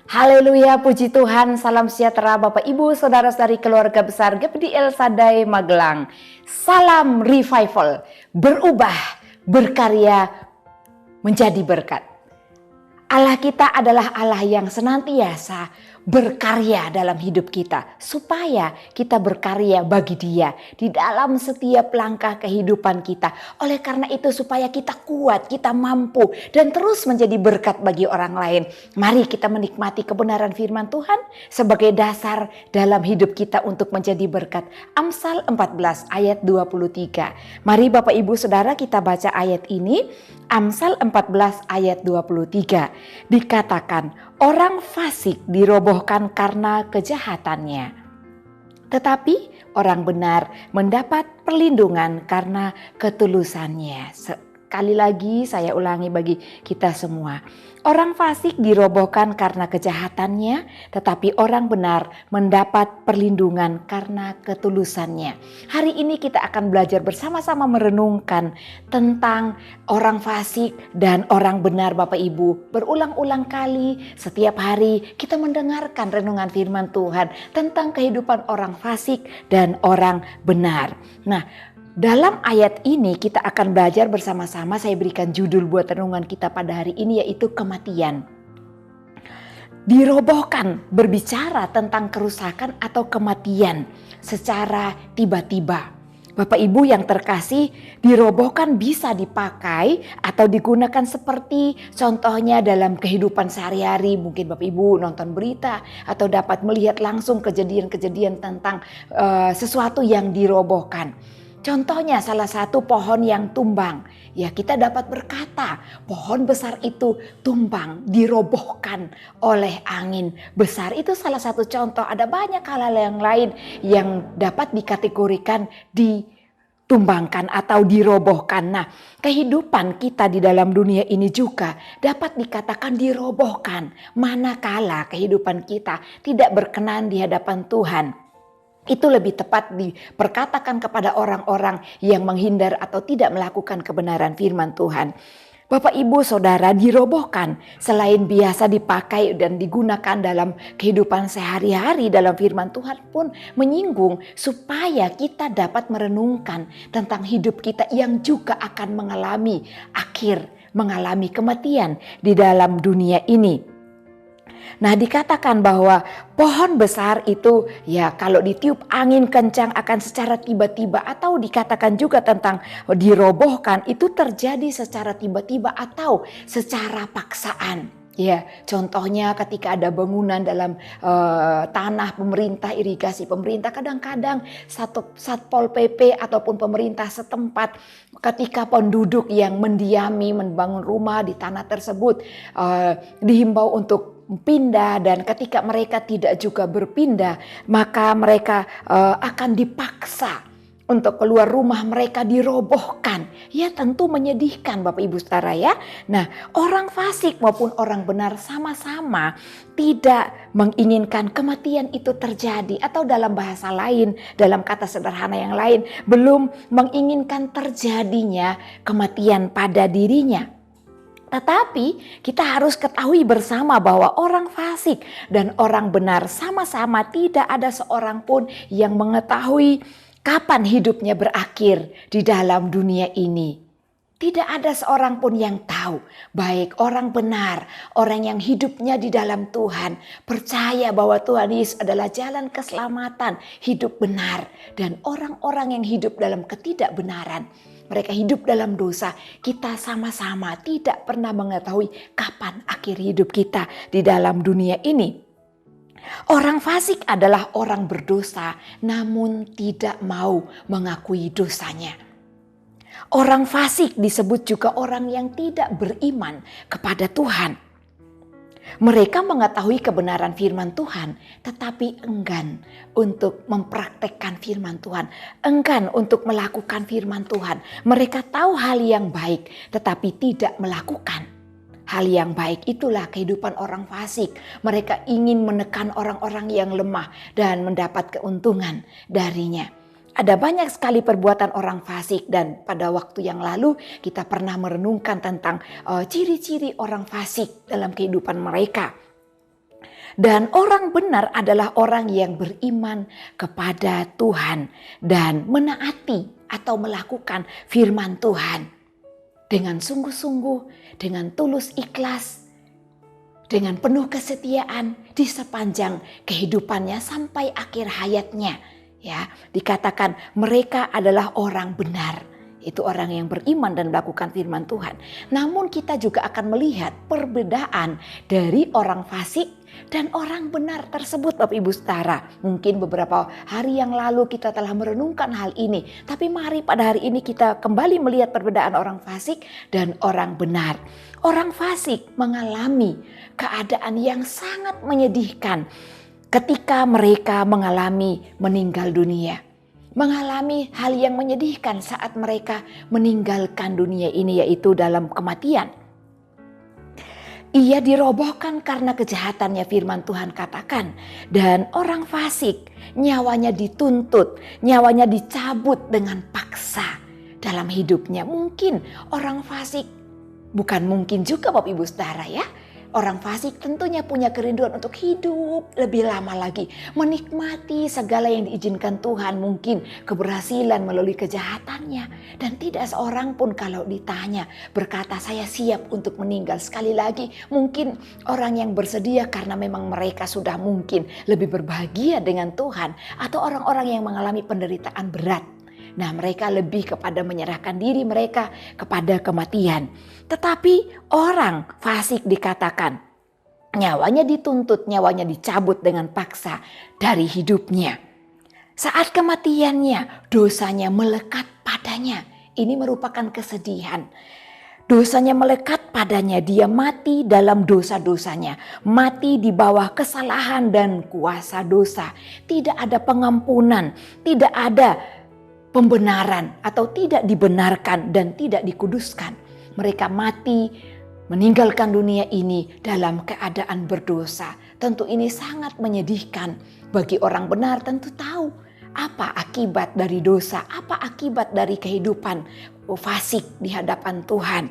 Haleluya, puji Tuhan, salam sejahtera Bapak Ibu, Saudara-saudari keluarga besar GPD El Shaddai Magelang. Salam revival, berubah, berkarya, menjadi berkat. Allah kita adalah Allah yang senantiasa berkarya dalam hidup kita, supaya kita berkarya bagi Dia di dalam setiap langkah kehidupan kita. Oleh karena itu, supaya kita kuat, kita mampu dan terus menjadi berkat bagi orang lain. Mari kita menikmati kebenaran firman Tuhan sebagai dasar dalam hidup kita untuk menjadi berkat. Amsal 14 ayat 23. Mari Bapak Ibu Saudara kita baca ayat ini. Amsal 14 ayat 23. Dikatakan, orang fasik dirobohkan karena kejahatannya, tetapi orang benar mendapat perlindungan karena ketulusannya. Sekali lagi saya ulangi bagi kita semua. Orang fasik dirobohkan karena kejahatannya, tetapi orang benar mendapat perlindungan karena ketulusannya. Hari ini kita akan belajar bersama-sama merenungkan tentang orang fasik dan orang benar Bapak Ibu. Berulang-ulang kali setiap hari kita mendengarkan renungan firman Tuhan tentang kehidupan orang fasik dan orang benar. Nah, dalam ayat ini kita akan belajar bersama-sama. Saya berikan judul buat renungan kita pada hari ini, yaitu kematian. Dirobohkan berbicara tentang kerusakan atau kematian secara tiba-tiba. Bapak Ibu yang terkasih, dirobohkan bisa dipakai atau digunakan seperti contohnya dalam kehidupan sehari-hari. Mungkin Bapak Ibu nonton berita atau dapat melihat langsung kejadian-kejadian tentang sesuatu yang dirobohkan. Contohnya salah satu pohon yang tumbang. Ya, kita dapat berkata pohon besar itu tumbang, dirobohkan oleh angin besar. Itu salah satu contoh. Ada banyak hal-hal yang lain yang dapat dikategorikan ditumbangkan atau dirobohkan. Nah, kehidupan kita di dalam dunia ini juga dapat dikatakan dirobohkan manakala kehidupan kita tidak berkenan di hadapan Tuhan. Itu lebih tepat diperkatakan kepada orang-orang yang menghindar atau tidak melakukan kebenaran firman Tuhan. Bapak Ibu Saudara, dirobohkan selain biasa dipakai dan digunakan dalam kehidupan sehari-hari, dalam firman Tuhan pun menyinggung supaya kita dapat merenungkan tentang hidup kita yang juga akan mengalami kematian di dalam dunia ini. Nah, dikatakan bahwa pohon besar itu ya kalau ditiup angin kencang akan secara tiba-tiba, atau dikatakan juga tentang dirobohkan itu terjadi secara tiba-tiba atau secara paksaan. Ya, contohnya ketika ada bangunan dalam tanah pemerintah, irigasi pemerintah, kadang-kadang Satpol PP ataupun pemerintah setempat ketika penduduk yang mendiami membangun rumah di tanah tersebut dihimbau untuk pindah, dan ketika mereka tidak juga berpindah maka mereka akan dipaksa untuk keluar rumah, mereka dirobohkan. Ya, tentu menyedihkan Bapak Ibu Saudara ya. Nah, orang fasik maupun orang benar sama-sama tidak menginginkan kematian itu terjadi, atau dalam bahasa lain, dalam kata sederhana yang lain, belum menginginkan terjadinya kematian pada dirinya. Tetapi kita harus ketahui bersama bahwa orang fasik dan orang benar sama-sama tidak ada seorang pun yang mengetahui kapan hidupnya berakhir di dalam dunia ini. Tidak ada seorang pun yang tahu, baik orang benar, orang yang hidupnya di dalam Tuhan, percaya bahwa Tuhan Yesus adalah jalan keselamatan, hidup benar, dan orang-orang yang hidup dalam ketidakbenaran, mereka hidup dalam dosa. Kita sama-sama tidak pernah mengetahui kapan akhir hidup kita di dalam dunia ini. Orang fasik adalah orang berdosa namun tidak mau mengakui dosanya. Orang fasik disebut juga orang yang tidak beriman kepada Tuhan. Mereka mengetahui kebenaran firman Tuhan, tetapi enggan untuk mempraktekkan firman Tuhan, enggan untuk melakukan firman Tuhan. Mereka tahu hal yang baik, tetapi tidak melakukan hal yang baik. Itulah kehidupan orang fasik. Mereka ingin menekan orang-orang yang lemah dan mendapat keuntungan darinya. Ada banyak sekali perbuatan orang fasik, dan pada waktu yang lalu kita pernah merenungkan tentang ciri-ciri orang fasik dalam kehidupan mereka. Dan orang benar adalah orang yang beriman kepada Tuhan dan menaati atau melakukan firman Tuhan dengan sungguh-sungguh, dengan tulus ikhlas, dengan penuh kesetiaan di sepanjang kehidupannya sampai akhir hayatnya. Ya, dikatakan mereka adalah orang benar. Itu orang yang beriman dan melakukan firman Tuhan. Namun kita juga akan melihat perbedaan dari orang fasik dan orang benar tersebut, Bapak Ibu Saudara. Mungkin beberapa hari yang lalu kita telah merenungkan hal ini. Tapi mari pada hari ini kita kembali melihat perbedaan orang fasik dan orang benar. Orang fasik mengalami keadaan yang sangat menyedihkan ketika mereka mengalami meninggal dunia. Mengalami hal yang menyedihkan saat mereka meninggalkan dunia ini, yaitu dalam kematian. Ia dirobohkan karena kejahatannya, firman Tuhan katakan. Dan orang fasik nyawanya dituntut, nyawanya dicabut dengan paksa dalam hidupnya. Mungkin orang fasik, bukan mungkin juga Bapak Ibu Saudara ya. Orang fasik tentunya punya kerinduan untuk hidup lebih lama lagi. Menikmati segala yang diizinkan Tuhan, mungkin keberhasilan melalui kejahatannya. Dan tidak seorang pun kalau ditanya berkata saya siap untuk meninggal. Sekali lagi mungkin orang yang bersedia karena memang mereka sudah mungkin lebih berbahagia dengan Tuhan. Atau orang-orang yang mengalami penderitaan berat. Nah, mereka lebih kepada menyerahkan diri mereka kepada kematian. Tetapi orang fasik dikatakan nyawanya dituntut, nyawanya dicabut dengan paksa dari hidupnya. Saat kematiannya, dosanya melekat padanya. Ini merupakan kesedihan. Dosanya melekat padanya, dia mati dalam dosa-dosanya. Mati di bawah kesalahan dan kuasa dosa. Tidak ada pengampunan, tidak ada pembenaran atau tidak dibenarkan dan tidak dikuduskan. Mereka mati meninggalkan dunia ini dalam keadaan berdosa. Tentu ini sangat menyedihkan. Bagi orang benar tentu tahu apa akibat dari dosa, apa akibat dari kehidupan fasik di hadapan Tuhan.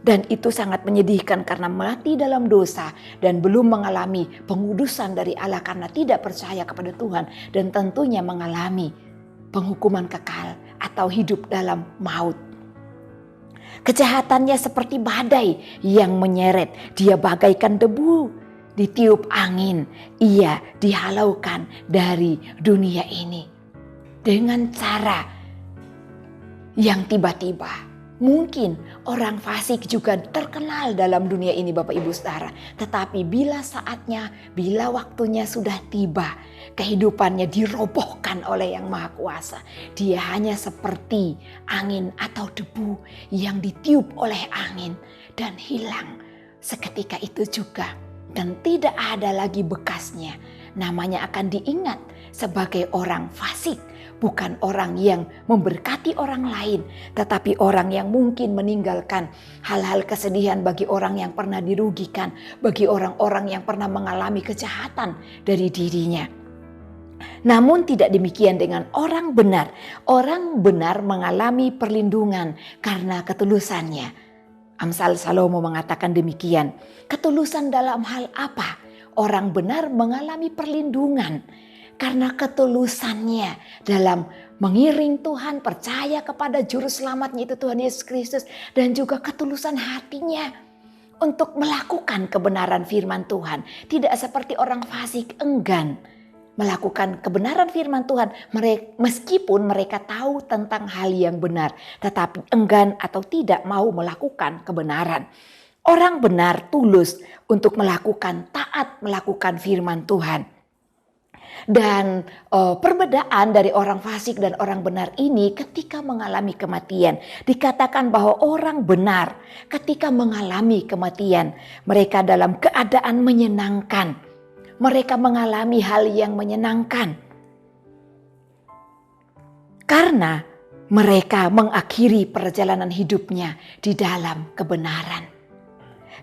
Dan itu sangat menyedihkan karena mati dalam dosa dan belum mengalami pengudusan dari Allah karena tidak percaya kepada Tuhan. Dan tentunya mengalami penghukuman kekal atau hidup dalam maut. Kejahatannya seperti badai yang menyeret. Dia bagaikan debu ditiup angin. Ia dihalaukan dari dunia ini dengan cara yang tiba-tiba. Mungkin orang fasik juga terkenal dalam dunia ini Bapak Ibu Saudara. Tetapi bila saatnya, bila waktunya sudah tiba, kehidupannya dirobohkan oleh Yang Maha Kuasa. Dia hanya seperti angin atau debu yang ditiup oleh angin dan hilang seketika itu juga. Dan tidak ada lagi bekasnya. Namanya akan diingat sebagai orang fasik. Bukan orang yang memberkati orang lain, tetapi orang yang mungkin meninggalkan hal-hal kesedihan bagi orang yang pernah dirugikan, bagi orang-orang yang pernah mengalami kejahatan dari dirinya. Namun tidak demikian dengan orang benar. Orang benar mengalami perlindungan karena ketulusannya. Amsal Salomo mengatakan demikian. Ketulusan dalam hal apa? Orang benar mengalami perlindungan karena ketulusannya dalam mengiring Tuhan, percaya kepada juru selamatnya itu Tuhan Yesus Kristus. Dan juga ketulusan hatinya untuk melakukan kebenaran firman Tuhan. Tidak seperti orang fasik enggan melakukan kebenaran firman Tuhan. Meskipun mereka tahu tentang hal yang benar, tetapi enggan atau tidak mau melakukan kebenaran. Orang benar tulus untuk melakukan taat, melakukan firman Tuhan. Dan perbedaan dari orang fasik dan orang benar ini ketika mengalami kematian. Dikatakan bahwa orang benar ketika mengalami kematian, mereka dalam keadaan menyenangkan. Mereka mengalami hal yang menyenangkan. Karena mereka mengakhiri perjalanan hidupnya di dalam kebenaran.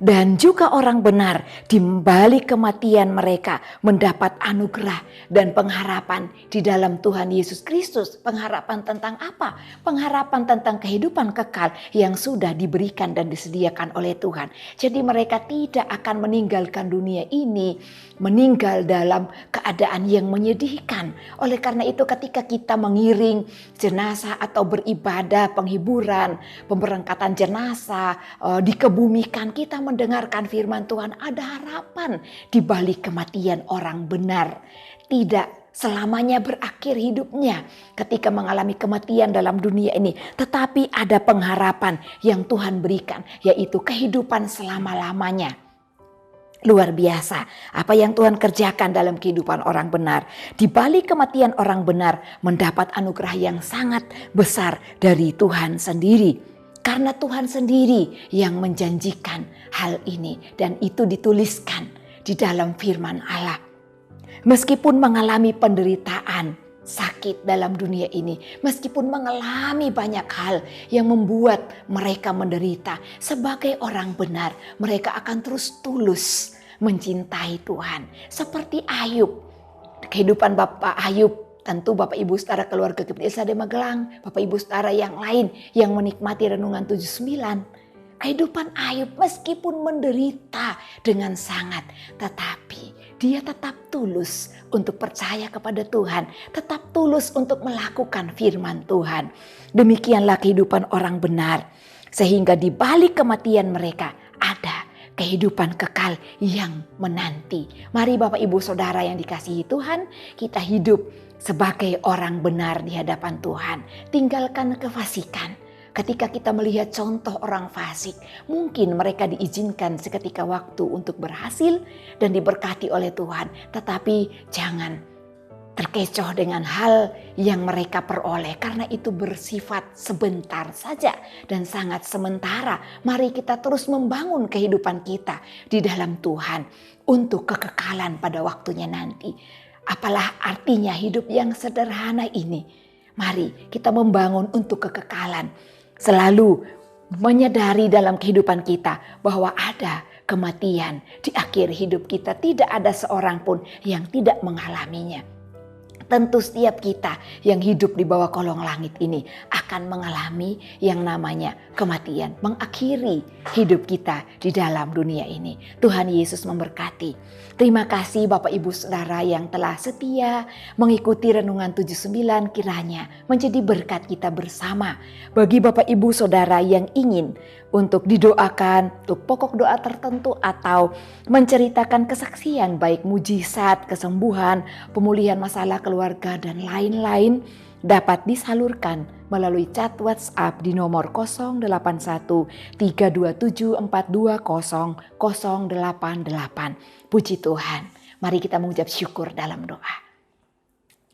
Dan juga orang benar di balik kematian mereka mendapat anugerah dan pengharapan di dalam Tuhan Yesus Kristus. Pengharapan tentang apa? Pengharapan tentang kehidupan kekal yang sudah diberikan dan disediakan oleh Tuhan. Jadi mereka tidak akan meninggalkan dunia ini, meninggal dalam keadaan yang menyedihkan. Oleh karena itu ketika kita mengiring jenazah atau beribadah, penghiburan, pemberangkatan jenazah, dikebumikan, kita mendengarkan firman Tuhan, ada harapan di balik kematian orang benar. Tidak selamanya berakhir hidupnya ketika mengalami kematian dalam dunia ini, tetapi ada pengharapan yang Tuhan berikan, yaitu kehidupan selama-lamanya. Luar biasa apa yang Tuhan kerjakan dalam kehidupan orang benar. Di balik kematian orang benar mendapat anugerah yang sangat besar dari Tuhan sendiri. Karena Tuhan sendiri yang menjanjikan hal ini dan itu dituliskan di dalam firman Allah. Meskipun mengalami penderitaan, sakit dalam dunia ini, meskipun mengalami banyak hal yang membuat mereka menderita, sebagai orang benar mereka akan terus tulus mencintai Tuhan. Seperti Ayub, kehidupan Bapak Ayub. Tentu Bapak Ibu Saudara keluarga GPI LSD Magelang, Bapak Ibu Saudara yang lain yang menikmati Renungan 79. Kehidupan Ayub meskipun menderita dengan sangat, tetapi dia tetap tulus untuk percaya kepada Tuhan, tetap tulus untuk melakukan firman Tuhan. Demikianlah kehidupan orang benar, sehingga di balik kematian mereka ada kehidupan kekal yang menanti. Mari Bapak Ibu Saudara yang dikasihi Tuhan, kita hidup sebagai orang benar di hadapan Tuhan. Tinggalkan kefasikan. Ketika kita melihat contoh orang fasik, mungkin mereka diizinkan seketika waktu untuk berhasil dan diberkati oleh Tuhan. Tetapi jangan terkecoh dengan hal yang mereka peroleh, karena itu bersifat sebentar saja dan sangat sementara. Mari kita terus membangun kehidupan kita di dalam Tuhan untuk kekekalan pada waktunya nanti. Apalah artinya hidup yang sederhana ini? Mari kita membangun untuk kekekalan. Selalu menyadari dalam kehidupan kita bahwa ada kematian di akhir hidup kita. Tidak ada seorang pun yang tidak mengalaminya. Tentu setiap kita yang hidup di bawah kolong langit ini akan mengalami yang namanya kematian. Mengakhiri hidup kita di dalam dunia ini. Tuhan Yesus memberkati. Terima kasih Bapak Ibu Saudara yang telah setia mengikuti Renungan 79, kiranya menjadi berkat kita bersama. Bagi Bapak Ibu Saudara yang ingin untuk didoakan, untuk pokok doa tertentu atau menceritakan kesaksian baik mujizat, kesembuhan, pemulihan masalah keluarga dan lain-lain, dapat disalurkan melalui chat WhatsApp di nomor 081 327 420 088. Puji Tuhan, mari kita mengucap syukur dalam doa.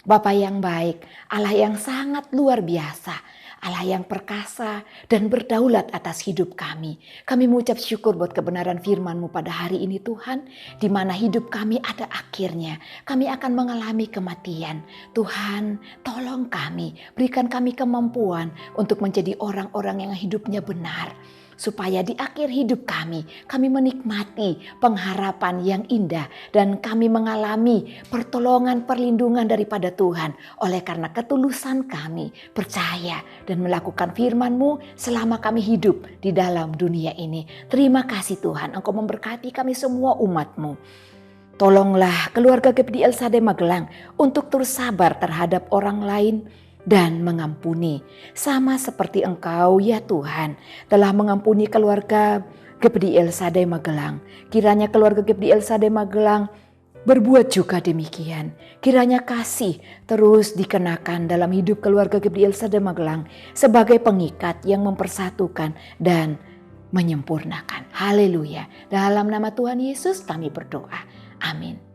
Bapa yang baik, Allah yang sangat luar biasa, Allah yang perkasa dan berdaulat atas hidup kami. Kami mengucap syukur buat kebenaran firman-Mu pada hari ini Tuhan, di mana hidup kami ada akhirnya. Kami akan mengalami kematian. Tuhan, tolong kami, berikan kami kemampuan untuk menjadi orang-orang yang hidupnya benar. Supaya di akhir hidup kami menikmati pengharapan yang indah dan kami mengalami pertolongan perlindungan daripada Tuhan. Oleh karena ketulusan kami percaya dan melakukan firman-Mu selama kami hidup di dalam dunia ini. Terima kasih Tuhan, Engkau memberkati kami semua umat-Mu. Tolonglah keluarga GPI LSD Magelang untuk terus sabar terhadap orang lain dan mengampuni, sama seperti Engkau ya Tuhan telah mengampuni keluarga GPI LSD Magelang. Kiranya keluarga GPI LSD Magelang berbuat juga demikian. Kiranya kasih terus dikenakan dalam hidup keluarga GPI LSD Magelang sebagai pengikat yang mempersatukan dan menyempurnakan. Haleluya. Dalam nama Tuhan Yesus kami berdoa. Amin.